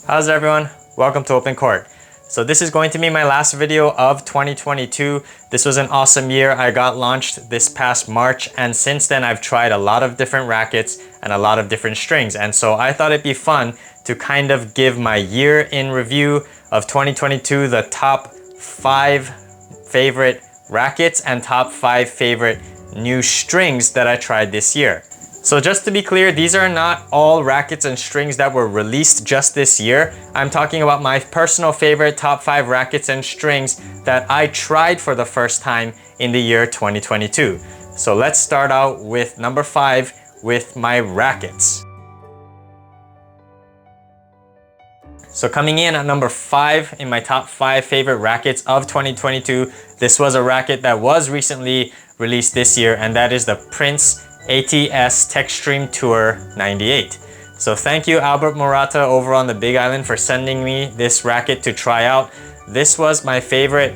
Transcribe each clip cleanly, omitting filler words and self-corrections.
How's it, everyone? Welcome to OpenCourt. So this is going to be my last video of 2022. This was an awesome year. I got launched this past March, and since then I've tried a lot of different rackets and a lot of different strings. And so I thought it'd be fun to kind of give my year in review of 2022, the top 5 favorite rackets and top 5 favorite new strings that I tried this year. So just to be clear, these are not all rackets and strings that were released just this year. I'm talking about my personal favorite top 5 rackets and strings that I tried for the first time in the year 2022. So let's start out with number 5 with my rackets. So coming in at number 5 in my top 5 favorite rackets of 2022, this was a racket that was recently released this year, and that is the Prince ATS Textreme Tour 98. So thank you Albert Murata over on the Big Island for sending me this racket to try out. This was my favorite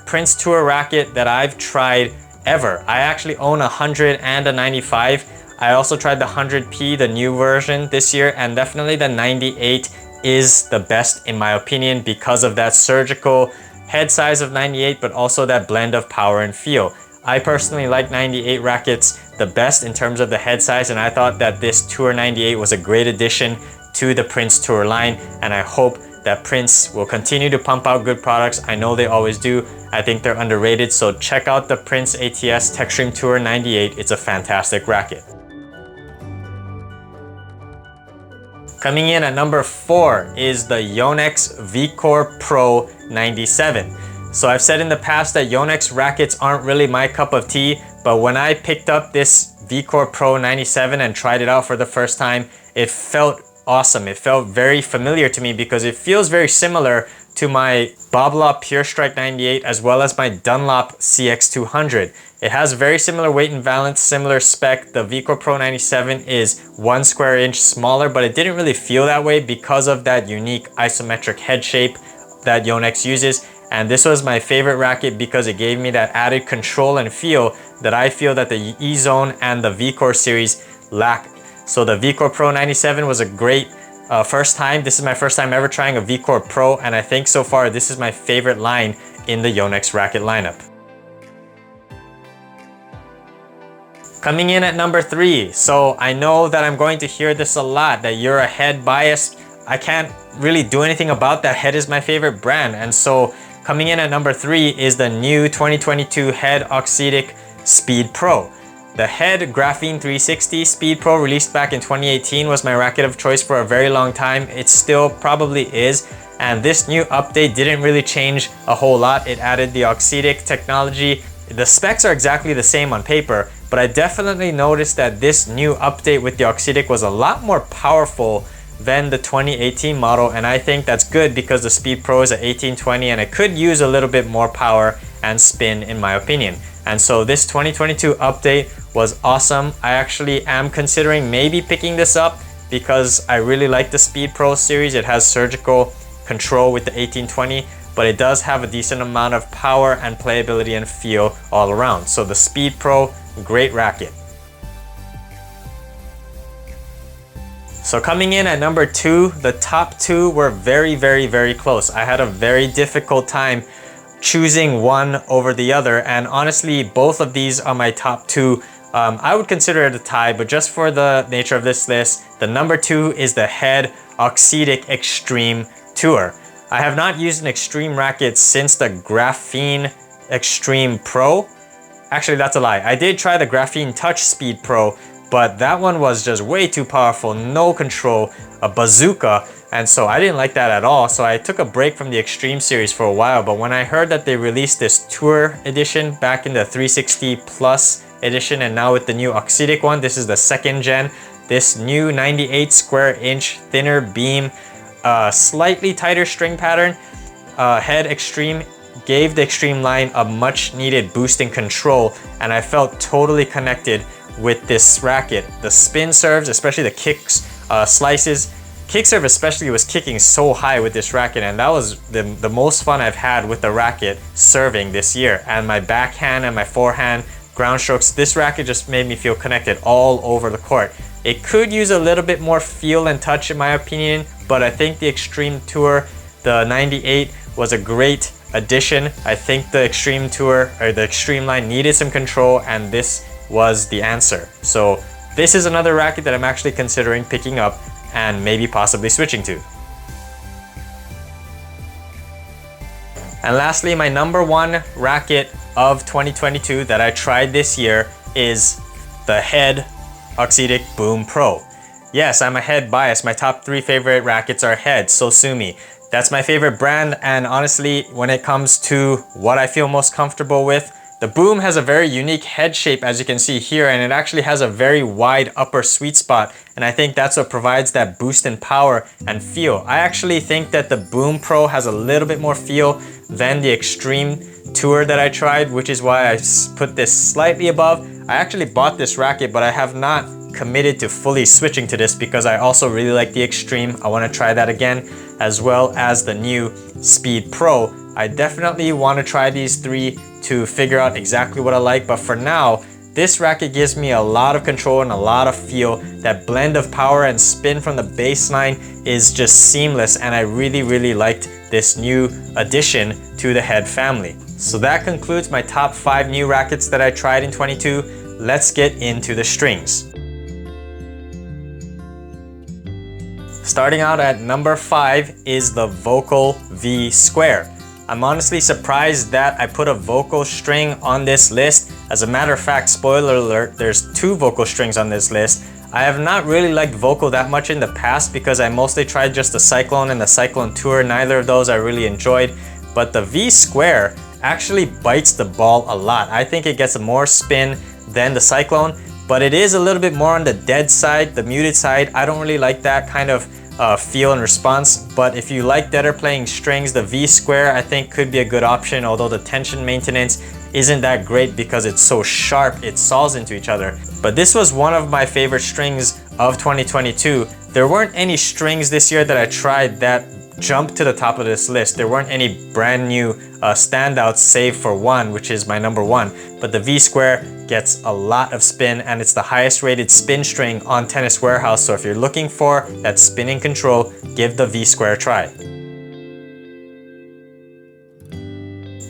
Prince Tour racket that I've tried ever. I actually own a 100 and a 95. I also tried the 100p, the new version this year, and definitely the 98 is the best in my opinion because of that surgical head size of 98, but also that blend of power and feel. I personally like 98 rackets the best in terms of the head size, and I thought that this Tour 98 was a great addition to the Prince Tour line, and I hope that Prince will continue to pump out good products. I know they always do. I think they're underrated, so check out the Prince ATS Textreme Tour 98. It's a fantastic racket. Coming in at number 4 is the Yonex Vcore Pro 97. So I've said in the past that Yonex rackets aren't really my cup of tea, but when I picked up this Vcore Pro 97 and tried it out for the first time, it felt awesome. It felt very familiar to me because it feels very similar to my Boblop Pure Strike 98 as well as my Dunlop CX200. It has very similar weight and balance, similar spec. The Vcore Pro 97 is 1 square inch smaller, but it didn't really feel that way because of that unique isometric head shape that Yonex uses. And this was my favorite racket because it gave me that added control and feel that I feel that the E-Zone and the Vcore series lack. So the Vcore Pro 97 was a great first time. This is my first time ever trying a Vcore Pro, and I think so far this is my favorite line in the Yonex racket lineup. Coming in at number 3. So I know that I'm going to hear this a lot, that you're a head biased. I can't really do anything about that. Head is my favorite brand, and so coming in at number 3 is the new 2022 Head Auxetic Speed Pro. The Head Graphene 360 Speed Pro, released back in 2018, was my racket of choice for a very long time. It still probably is, and this new update didn't really change a whole lot. It added the Auxetic technology. The specs are exactly the same on paper, but I definitely noticed that this new update with the Auxetic was a lot more powerful than the 2018 model, and I think that's good because the Speed Pro is at 1820 and it could use a little bit more power and spin in my opinion. And so this 2022 update was awesome. I actually am considering maybe picking this up because I really like the Speed Pro series. It has surgical control with the 1820, but it does have a decent amount of power and playability and feel all around. So the Speed Pro, great racket. So coming in at number 2, the top 2 were very close. I had a very difficult time choosing one over the other, and honestly both of these are my top 2. I would consider it a tie, but just for the nature of this list, the number 2 is the Head Auxetic Extreme Tour. I have not used an Extreme racket since the Graphene Extreme Pro. Actually, that's a lie. I did try the Graphene Touch Speed Pro, but that one was just way too powerful, no control, a bazooka, and so I didn't like that at all. So I took a break from the Extreme series for a while, but when I heard that they released this Tour edition back in the 360 Plus edition, and now with the new Auxetic one, this is the 2nd gen, this new 98 square inch thinner beam, slightly tighter string pattern, Head Extreme gave the Extreme line a much needed boost in control, and I felt totally connected with this racket. The spin serves, especially the kicks, slices, kick serve especially was kicking so high with this racket, and that was the most fun I've had with the racket serving this year. And my backhand and my forehand ground strokes, this racket just made me feel connected all over the court. It could use a little bit more feel and touch in my opinion, but I think the Extreme Tour, the 98, was a great addition. I think the Extreme Tour or the Extreme line needed some control, and this was the answer. So this is another racket that I'm actually considering picking up and maybe possibly switching to. And lastly, my number one racket of 2022 that I tried this year is the Head Auxetic Boom Pro. Yes, I'm a Head biased. My top 3 favorite rackets are Head, so sue me. That's my favorite brand, and honestly, when it comes to what I feel most comfortable with, the Boom has a very unique head shape, as you can see here, and it actually has a very wide upper sweet spot, and I think that's what provides that boost in power and feel. I actually think that the Boom Pro has a little bit more feel than the Extreme Tour that I tried, which is why I put this slightly above. I actually bought this racket, but I have not committed to fully switching to this because I also really like the Extreme. I want to try that again, as well as the new Speed Pro. I definitely want to try these 3 to figure out exactly what I like, but for now, this racket gives me a lot of control and a lot of feel. That blend of power and spin from the baseline is just seamless, and I really liked this new addition to the Head family. So that concludes my top 5 new rackets that I tried in 22. Let's get into the strings. Starting out at number 5 is the Volkl V-Square. I'm honestly surprised that I put a Volkl string on this list. As a matter of fact, spoiler alert, there's 2 Volkl strings on this list. I have not really liked Volkl that much in the past because I mostly tried just the Cyclone and the Cyclone Tour. Neither of those I really enjoyed, but the V-Square actually bites the ball a lot. I think it gets more spin than the Cyclone, but it is a little bit more on the dead side, the muted side. I don't really like that kind of feel and response, but if you like deader playing strings, the V-Square I think could be a good option, although the tension maintenance isn't that great because it's so sharp, it saws into each other. But this was one of my favorite strings of 2022. There weren't any strings this year that I tried that jumped to the top of this list. There weren't any brand new standouts save for one, which is my number 1. But the V-Square gets a lot of spin, and it's the highest rated spin string on Tennis Warehouse. So if you're looking for that spinning control, give the V-Square a try.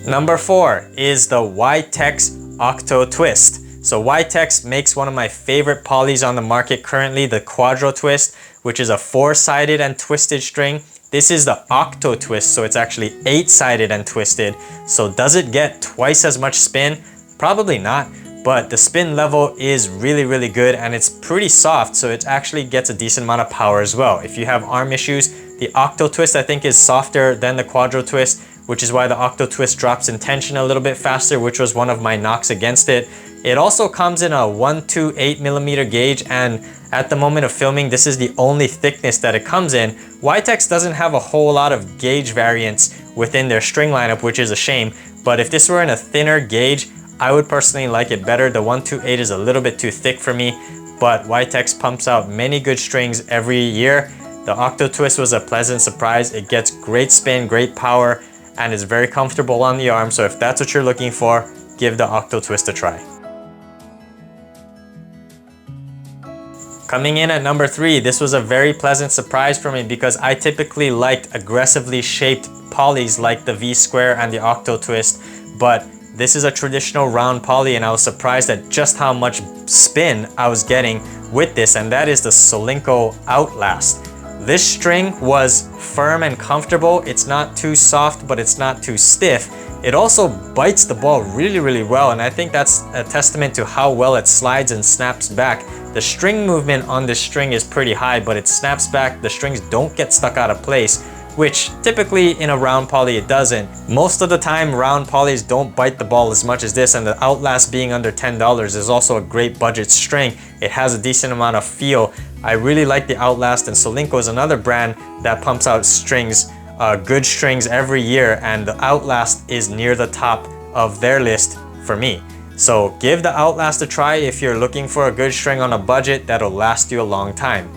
Number 4 is the Ytex Octo-Twist. So Ytex makes one of my favorite polys on the market currently, the Quadro Twist, which is a 4-sided and twisted string. This is the Octo-Twist, so it's actually 8-sided and twisted. So does it get twice as much spin? Probably not, but the spin level is really good, and it's pretty soft, so it actually gets a decent amount of power as well. If you have arm issues, the Octo-Twist I think is softer than the Quadro Twist, which is why the Octo-Twist drops in tension a little bit faster, which was one of my knocks against it. It also comes in a 128mm gauge, and at the moment of filming, this is the only thickness that it comes in. Ytex doesn't have a whole lot of gauge variants within their string lineup, which is a shame, but if this were in a thinner gauge, I would personally like it better. The 128 is a little bit too thick for me, but Ytex pumps out many good strings every year. The Octo-Twist was a pleasant surprise. It gets great spin, great power, and is very comfortable on the arm, so if that's what you're looking for, give the Octo-Twist a try. Coming in at number 3, this was a very pleasant surprise for me because I typically liked aggressively shaped polys like the V-Square and the Octo-Twist, but this is a traditional round poly, and I was surprised at just how much spin I was getting with this, and that is the Solinco Outlast. This string was firm and comfortable. It's not too soft, but it's not too stiff. It also bites the ball really well, and I think that's a testament to how well it slides and snaps back. The string movement on this string is pretty high, but it snaps back. The strings don't get stuck out of place, which typically in a round poly it doesn't. Most of the time round polys don't bite the ball as much as this, and the Outlast being under $10 is also a great budget string. It has a decent amount of feel. I really like the Outlast, and Solinco is another brand that pumps out strings, good strings every year, and the Outlast is near the top of their list for me. So give the Outlast a try if you're looking for a good string on a budget that'll last you a long time.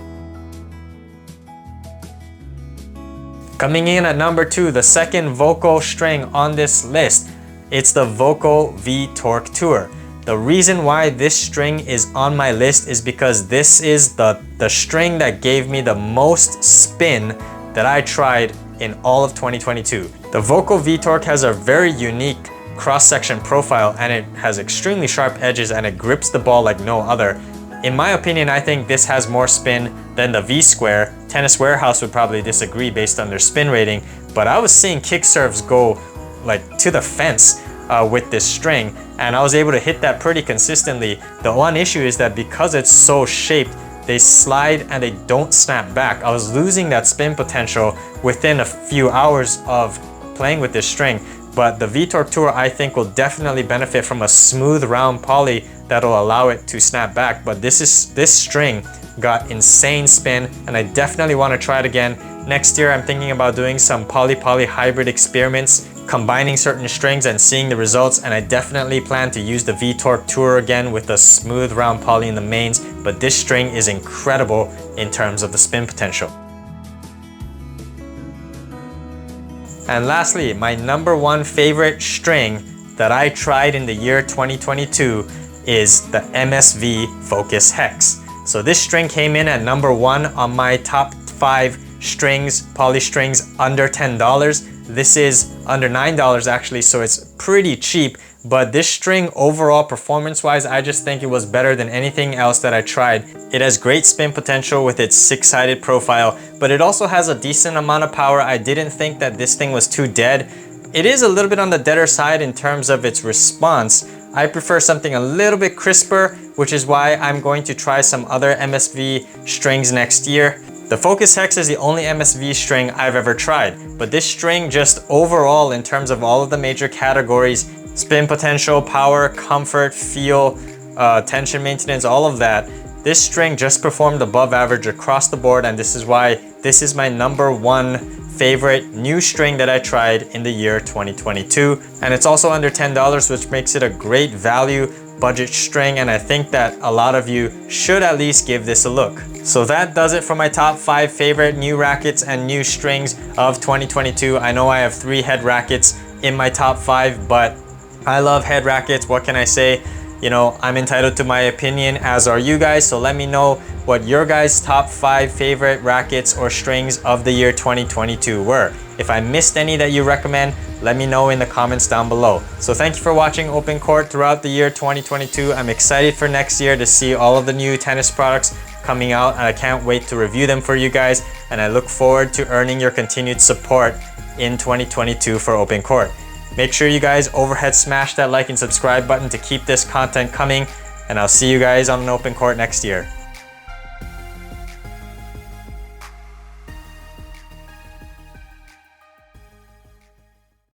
Coming in at number 2, the second Volkl string on this list, it's the Volkl V-Torque Tour. The reason why this string is on my list is because this is the string that gave me the most spin that I tried in all of 2022. The Volkl V-Torque has a very unique cross-section profile, and it has extremely sharp edges, and it grips the ball like no other. In my opinion, I think this has more spin than the V-Square. Tennis Warehouse would probably disagree based on their spin rating, but I was seeing kick serves go like to the fence with this string, and I was able to hit that pretty consistently. The one issue is that because it's so shaped, they slide and they don't snap back. I was losing that spin potential within a few hours of playing with this string, but the V-Torque Tour I think will definitely benefit from a smooth round poly that'll allow it to snap back. But this string got insane spin, and I definitely want to try it again. Next year I'm thinking about doing some poly-poly hybrid experiments, combining certain strings and seeing the results, and I definitely plan to use the V-Torque Tour again with a smooth round poly in the mains, but this string is incredible in terms of the spin potential. And lastly, my #1 favorite string that I tried in the year 2022 is the MSV Focus Hex. So this string came in at #1 on my top 5 strings, poly strings under $10. This is under $9 actually, so it's pretty cheap. But this string overall performance-wise, I just think it was better than anything else that I tried. It has great spin potential with its 6-sided profile, but it also has a decent amount of power. I didn't think that this thing was too dead. It is a little bit on the deader side in terms of its response. I prefer something a little bit crisper, which is why I'm going to try some other MSV strings next year. The Focus Hex is the only MSV string I've ever tried, but this string just overall in terms of all of the major categories, spin potential, power, comfort, feel, tension maintenance, all of that, this string just performed above average across the board, and this is why this is my #1 favorite new string that I tried in the year 2022. And it's also under $10, which makes it a great value budget string, and I think that a lot of you should at least give this a look. So that does it for my top 5 favorite new rackets and new strings of 2022. I know I have 3 head rackets in my top 5, but I love head rackets. What can I say? You know, I'm entitled to my opinion, as are you guys. So let me know what your guys' top 5 favorite rackets or strings of the year 2022 were. If I missed any that you recommend, let me know in the comments down below. So thank you for watching Open Court throughout the year 2022. I'm excited for next year to see all of the new tennis products coming out, and I can't wait to review them for you guys. And I look forward to earning your continued support in 2022 for Open Court. Make sure you guys overhead smash that like and subscribe button to keep this content coming, and I'll see you guys on an Open Court next year.